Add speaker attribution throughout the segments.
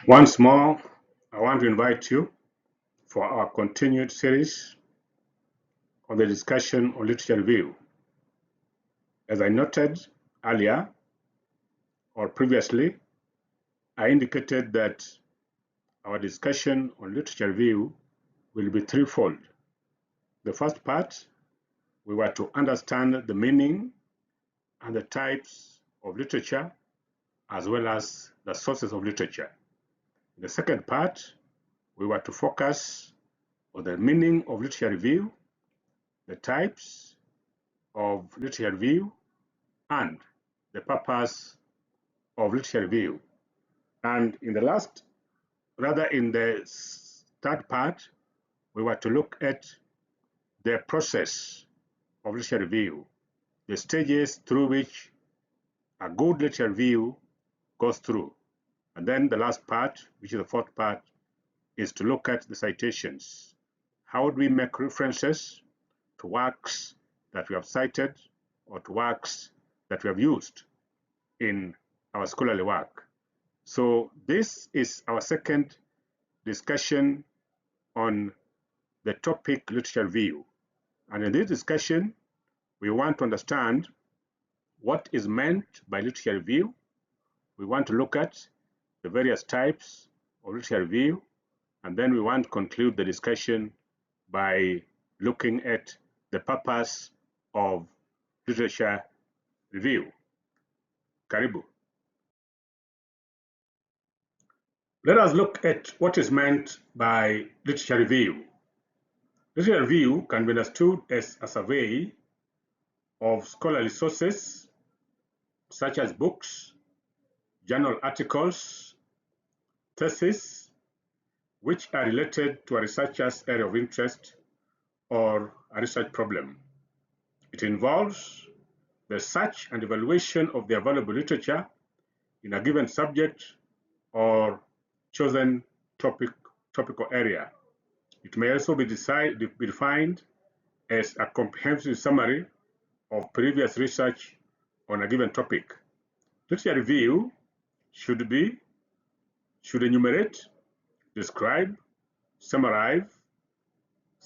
Speaker 1: Once more, I want to invite you for our continued series on the discussion on literature review. As I noted earlier or previously, I indicated that our discussion on literature review will be threefold. The first part, we were to understand the meaning and the types of literature as well as the sources of literature. In the second part, we were to focus on the meaning of literature review, the types of literature review, and the purpose of literature review. And in the third part, we were to look at the process of literature review, the stages through which a good literature review goes through. And then the last part, which is the fourth part, is to look at the citations. How do we make references to works that we have cited or to works that we have used in our scholarly work? So this is our second discussion on the topic literature review. And in this discussion, we want to understand what is meant by literature review. We want to look at the various types of literature review, and then we want to conclude the discussion by looking at the purpose of literature review. Karibu. Let us look at what is meant by literature review. Literature review can be understood as a survey of scholarly sources such as books, journal articles, theses, which are related to a researcher's area of interest or a research problem. It involves the search and evaluation of the available literature in a given subject or chosen topical area. It may also be defined as a comprehensive summary of previous research on a given topic. Literature review should enumerate, describe, summarize,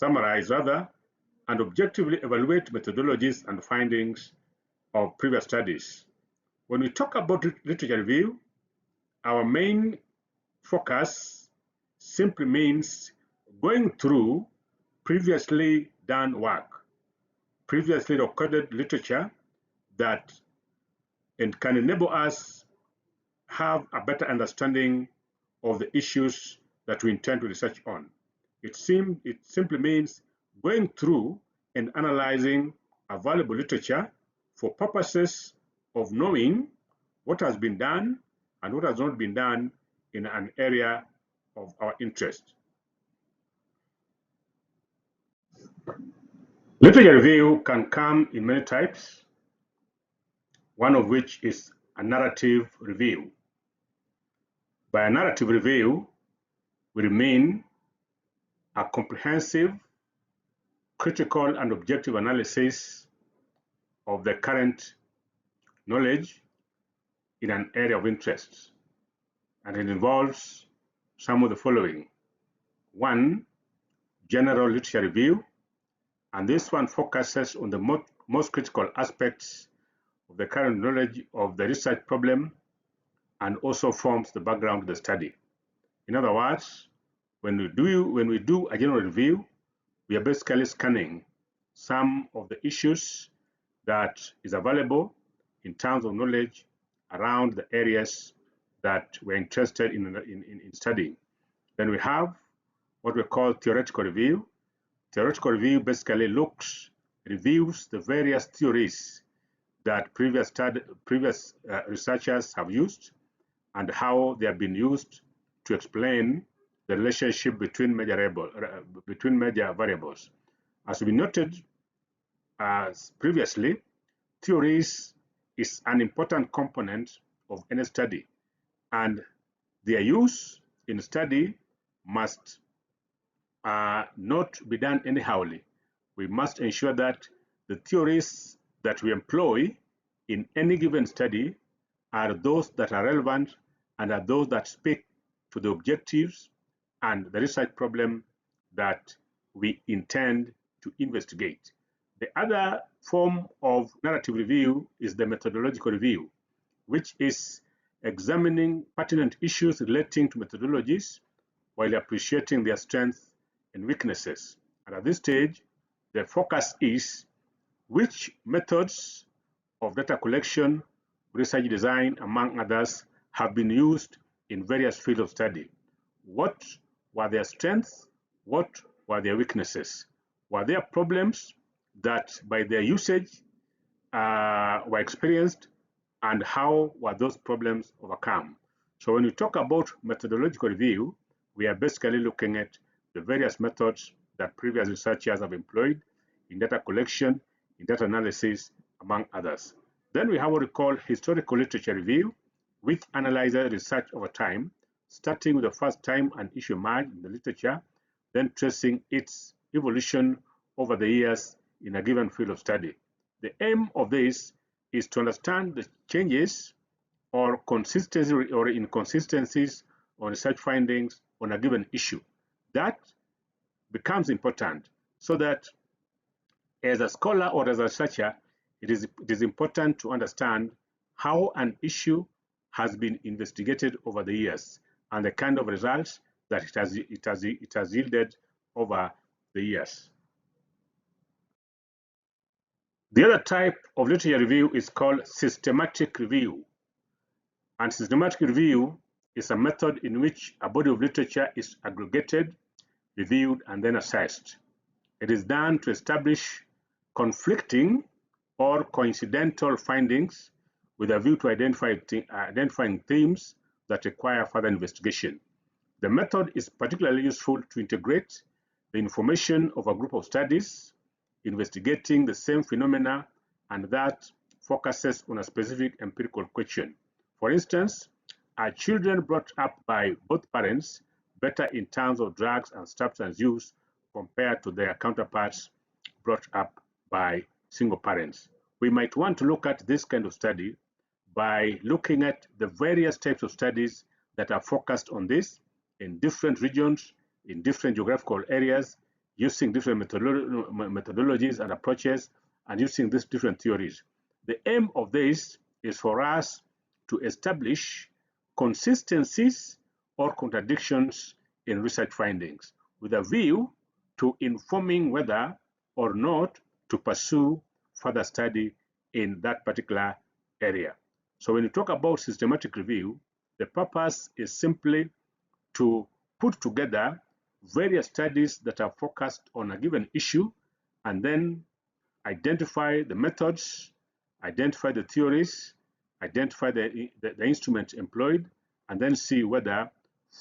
Speaker 1: and objectively evaluate methodologies and findings of previous studies. When we talk about literature review, our main focus simply means going through previously done work, previously recorded literature that can enable us have a better understanding of the issues that we intend to research on. It simply means going through and analyzing available literature for purposes of knowing what has been done and what has not been done in an area of our interest. Literature review can come in many types, one of which is a narrative review. By a narrative review, we mean a comprehensive, critical, and objective analysis of the current knowledge in an area of interest. And it involves some of the following. One, general literature review, and this one focuses on the most critical aspects of the current knowledge of the research problem and also forms the background of the study. In other words, when we do a general review, we are basically scanning some of the issues that is available in terms of knowledge around the areas that we're interested in studying. Then we have what we call theoretical review. Theoretical review basically reviews the various theories that previous researchers have used and how they have been used to explain the relationship between major variables. As we noted previously, theories is an important component of any study, and their use in study must not be done anyhowly. We must ensure that the theories that we employ in any given study are those that are relevant and are those that speak to the objectives and the research problem that we intend to investigate. The other form of narrative review is the methodological review, which is examining pertinent issues relating to methodologies while appreciating their strengths and weaknesses. And at this stage, the focus is which methods of data collection, research design, among others, have been used in various fields of study. What were their strengths? What were their weaknesses? Were there problems that by their usage were experienced, and how were those problems overcome? So when we talk about methodological review, we are basically looking at the various methods that previous researchers have employed in data collection, in data analysis, among others. Then we have what we call historical literature review, which analyzes research over time, starting with the first time an issue emerged in the literature, then tracing its evolution over the years in a given field of study. The aim of this is to understand the changes or consistency or inconsistencies on research findings on a given issue. That becomes important so that as a scholar or as a researcher, it is important to understand how an issue has been investigated over the years and the kind of results that it has yielded over the years. The other type of literature review is called systematic review. And systematic review is a method in which a body of literature is aggregated, reviewed, and then assessed. It is done to establish conflicting or coincidental findings with a view to identifying themes that require further investigation. The method is particularly useful to integrate the information of a group of studies investigating the same phenomena and that focuses on a specific empirical question. For instance, are children brought up by both parents better in terms of drugs and substance use compared to their counterparts brought up by single parents? We might want to look at this kind of study by looking at the various types of studies that are focused on this in different regions, in different geographical areas, using different methodologies and approaches, and using these different theories. The aim of this is for us to establish consistencies or contradictions in research findings with a view to informing whether or not to pursue further study in that particular area. So when you talk about systematic review, the purpose is simply to put together various studies that are focused on a given issue and then identify the methods, identify the theories, identify the instruments employed, and then see whether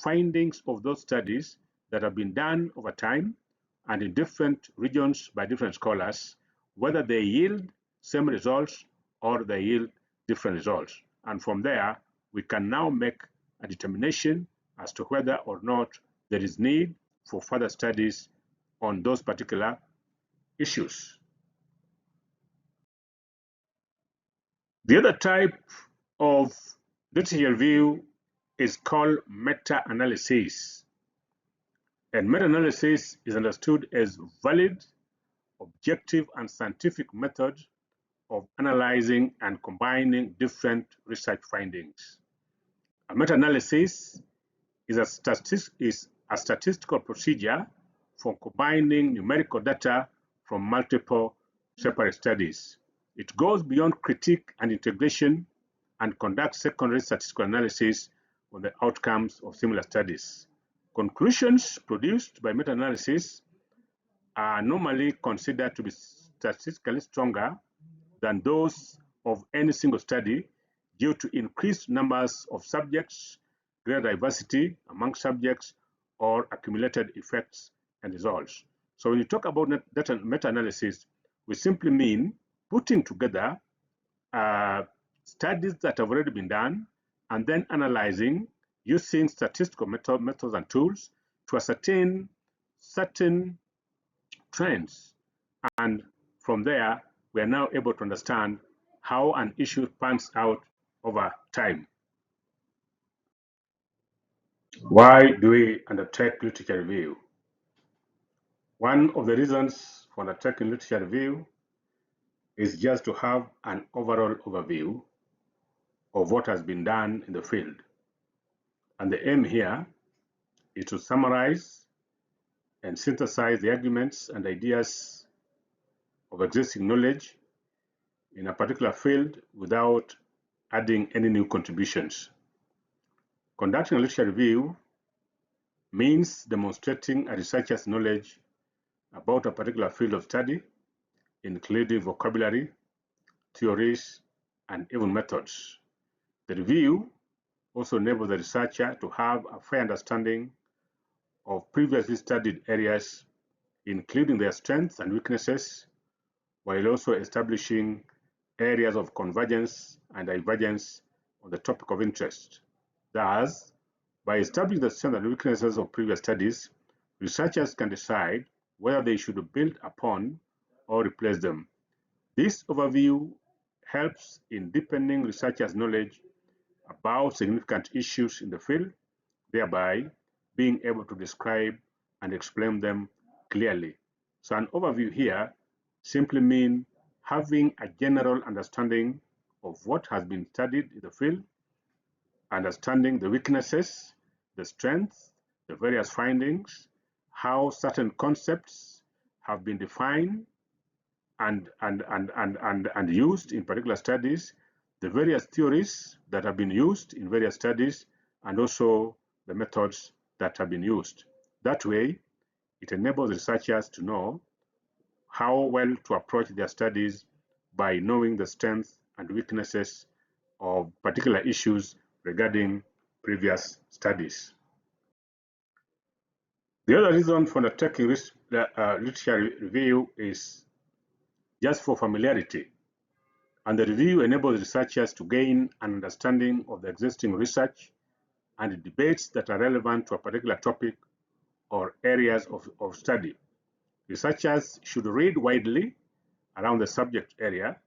Speaker 1: findings of those studies that have been done over time and in different regions by different scholars, whether they yield same results or they yield different results. And from there, we can now make a determination as to whether or not there is need for further studies on those particular issues. The other type of literature review is called meta-analysis. And meta-analysis is understood as valid, objective, and scientific method of analyzing and combining different research findings. A meta-analysis is a statistical procedure for combining numerical data from multiple separate studies. It goes beyond critique and integration and conducts secondary statistical analysis on the outcomes of similar studies. Conclusions produced by meta-analysis are normally considered to be statistically stronger than those of any single study due to increased numbers of subjects, greater diversity among subjects, or accumulated effects and results. So when you talk about meta-analysis, we simply mean putting together studies that have already been done and then analyzing using statistical methods and tools to ascertain certain trends. And from there, we are now able to understand how an issue pans out over time. Why do we undertake literature review? One of the reasons for undertaking literature review is just to have an overall overview of what has been done in the field. And the aim here is to summarize and synthesize the arguments and ideas of existing knowledge in a particular field without adding any new contributions. Conducting a literature review means demonstrating a researcher's knowledge about a particular field of study, including vocabulary, theories, and even methods. The review also enables the researcher to have a fair understanding of previously studied areas, including their strengths and weaknesses, while also establishing areas of convergence and divergence on the topic of interest. Thus, by establishing the strengths and weaknesses of previous studies, researchers can decide whether they should build upon or replace them. This overview helps in deepening researchers' knowledge about significant issues in the field, thereby being able to describe and explain them clearly. So an overview here simply means having a general understanding of what has been studied in the field, understanding the weaknesses, the strengths, the various findings, how certain concepts have been defined and used in particular studies, the various theories that have been used in various studies, and also the methods that have been used. That way, it enables researchers to know how well to approach their studies by knowing the strengths and weaknesses of particular issues regarding previous studies. The other reason for undertaking literature review is just for familiarity. And the review enables researchers to gain an understanding of the existing research and debates that are relevant to a particular topic or areas of study. Researchers should read widely around the subject area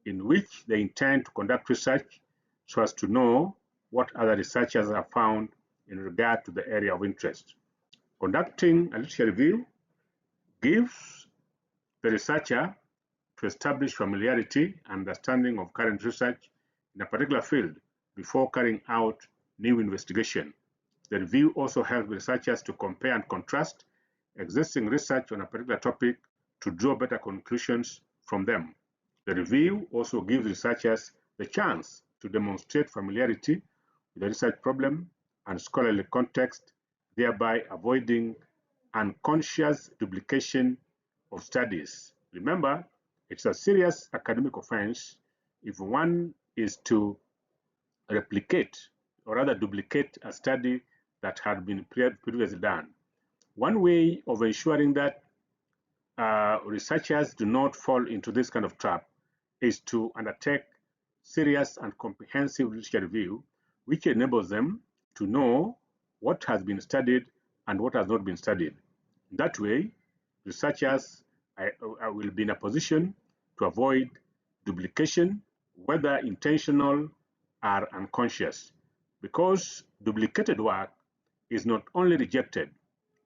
Speaker 1: in which they intend to conduct research so as to know what other researchers have found in regard to the area of interest. Conducting a literature review gives the researcher to establish familiarity and understanding of current research in a particular field before carrying out new investigation. The review also helps researchers to compare and contrast existing research on a particular topic to draw better conclusions from them. The review also gives researchers the chance to demonstrate familiarity with the research problem and scholarly context, thereby avoiding unconscious duplication of studies. Remember, it's a serious academic offense if one is to replicate or rather duplicate a study that had been previously done. One way of ensuring that researchers do not fall into this kind of trap is to undertake serious and comprehensive literature review, which enables them to know what has been studied and what has not been studied. That way, researchers will be in a position to avoid duplication, whether intentional or unconscious, because duplicated work is not only rejected,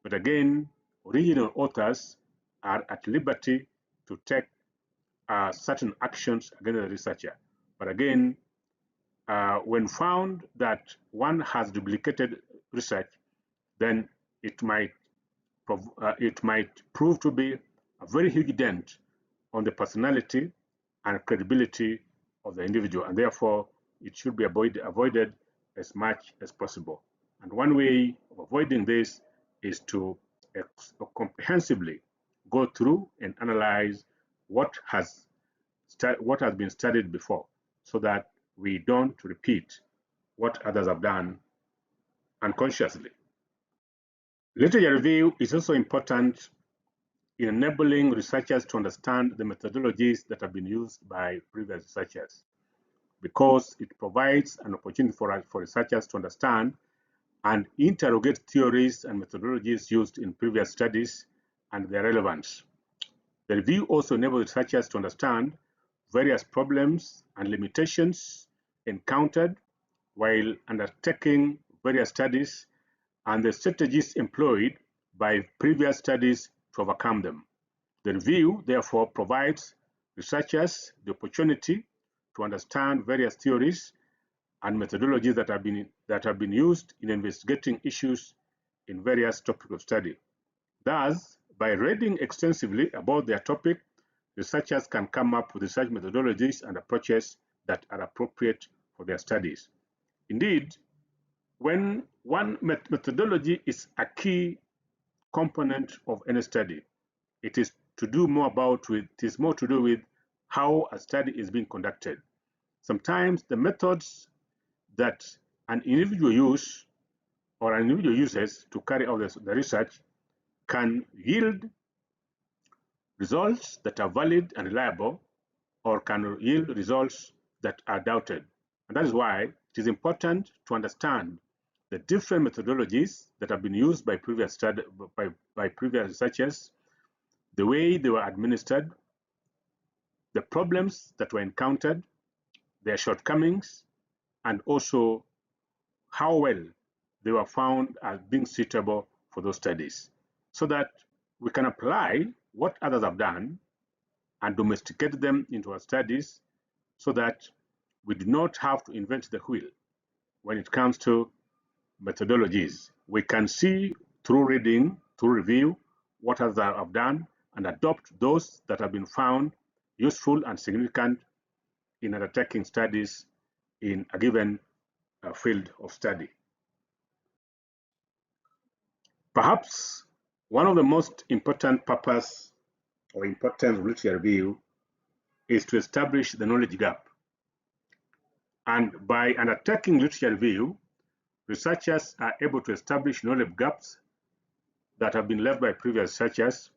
Speaker 1: but again, original authors are at liberty to take certain actions against the researcher. But again, when found that one has duplicated research, then it might prove to be a very huge dent on the personality and credibility of the individual, and therefore it should be avoided as much as possible. And one way of avoiding this is to comprehensively go through and analyze what has been studied before, so that we don't repeat what others have done unconsciously. Literature review is also important in enabling researchers to understand the methodologies that have been used by previous researchers, because it provides an opportunity for researchers to understand and interrogate theories and methodologies used in previous studies and their relevance. The review also enables researchers to understand various problems and limitations encountered while undertaking various studies, and the strategies employed by previous studies to overcome them. The review, therefore, provides researchers the opportunity to understand various theories and methodologies that have been used in investigating issues in various topics of study. Thus, by reading extensively about their topic, researchers can come up with research methodologies and approaches that are appropriate for their studies. Indeed, when one methodology is a key component of any study, it is more to do with how a study is being conducted. Sometimes the methods that an individual uses to carry out the research can yield results that are valid and reliable, or can yield results that are doubted. And that is why it is important to understand the different methodologies that have been used by previous researchers, the way they were administered, the problems that were encountered, their shortcomings, and also how well they were found as being suitable for those studies, so that we can apply what others have done and domesticate them into our studies, so that we do not have to invent the wheel when it comes to methodologies. We can see through reading, through review, what others have done and adopt those that have been found useful and significant in undertaking studies in a given field of study. Perhaps one of the most important purpose or importance of literature review is to establish the knowledge gap. And by undertaking literature review, researchers are able to establish knowledge gaps that have been left by previous researchers,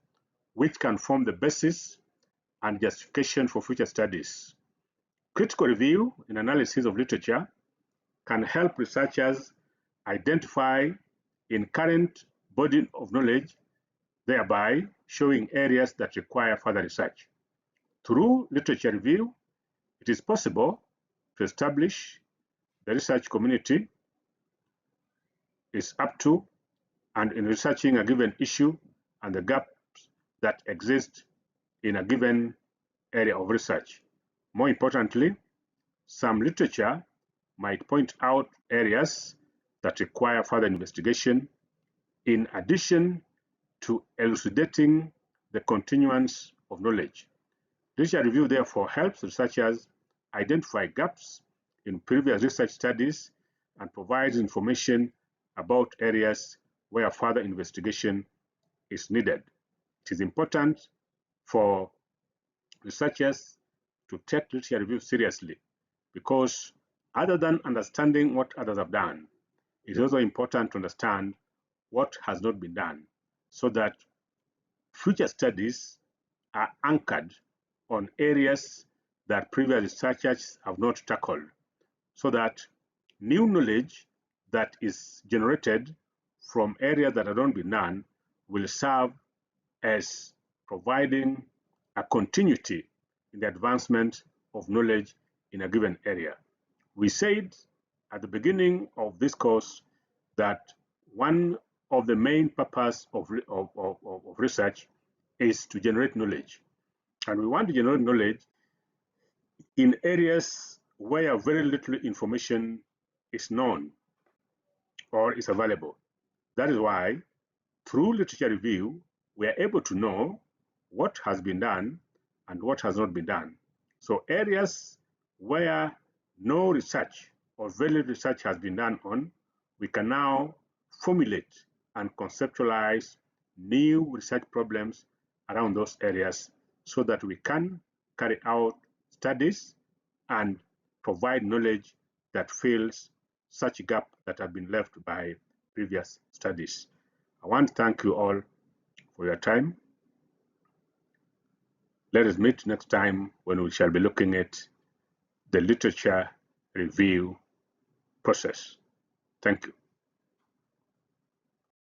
Speaker 1: which can form the basis and justification for future studies. Critical review and analysis of literature can help researchers identify in current body of knowledge, thereby showing areas that require further research. Through literature review, it is possible to establish the research community is up to and in researching a given issue and the gaps that exist in a given area of research. More importantly, some literature might point out areas that require further investigation, in addition to elucidating the continuance of knowledge. Literature review therefore helps researchers identify gaps in previous research studies and provides information about areas where further investigation is needed. It is important for researchers to take literature review seriously, because other than understanding what others have done, it is also important to understand what has not been done, so that future studies are anchored on areas that previous researchers have not tackled, so that new knowledge that is generated from areas that have not been done will serve as providing a continuity in the advancement of knowledge in a given area. We said at the beginning of this course that one of the main purposes of research is to generate knowledge. And we want to generate knowledge in areas where very little information is known or is available. That is why, through literature review, we are able to know what has been done and what has not been done. So areas where no research or very little research has been done on, we can now formulate and conceptualize new research problems around those areas, so that we can carry out studies and provide knowledge that fills such gap that have been left by previous studies. I want to thank you all for your time. Let us meet next time when we shall be looking at the literature review process. Thank you.